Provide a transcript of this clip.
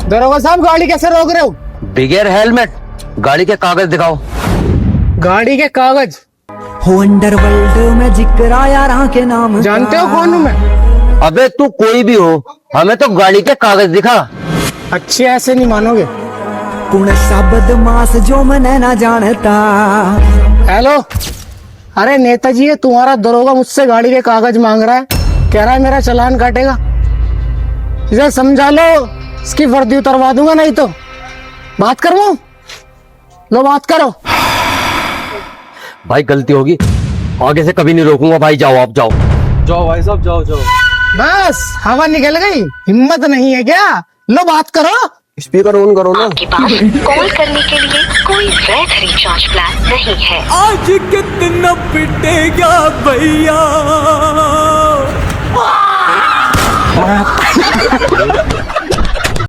दरोगा साहब गाड़ी कैसे रोक रहे हो? बगैर हेलमेट। गाड़ी के कागज दिखाओ। गाड़ी के कागज? हो अंडरवर्ल्ड में जिक्र आया राह के नाम। जानते हो कौन हूँ मैं? अबे तू कोई भी हो, हमें तो गाड़ी के कागज दिखा। अच्छे ऐसे नहीं मानोगे। कौन सा बदमाश जो मैंने ना जानता। हेलो, अरे नेताजी है तुम्हारा दरोगा, मुझसे गाड़ी के कागज मांग रहा है, कह रहा है मेरा चालान काटेगा। इसे समझा लो, इसकी वर्दी उतरवा दूंगा नहीं तो। बात करो, लो बात करो। भाई गलती होगी, आगे से कभी नहीं रोकूंगा भाई। जाओ आप जाओ। जाओ भाई साहब, जाओ जाओ। बस हवा निकल गई, हिम्मत नहीं है क्या? लो बात करो। स्पीकर ऑन करो ना। आपके पास कॉल करने के लिए कोई वैध रिचार्ज प्लान नहीं है। आज कितना पिटेगा भैया।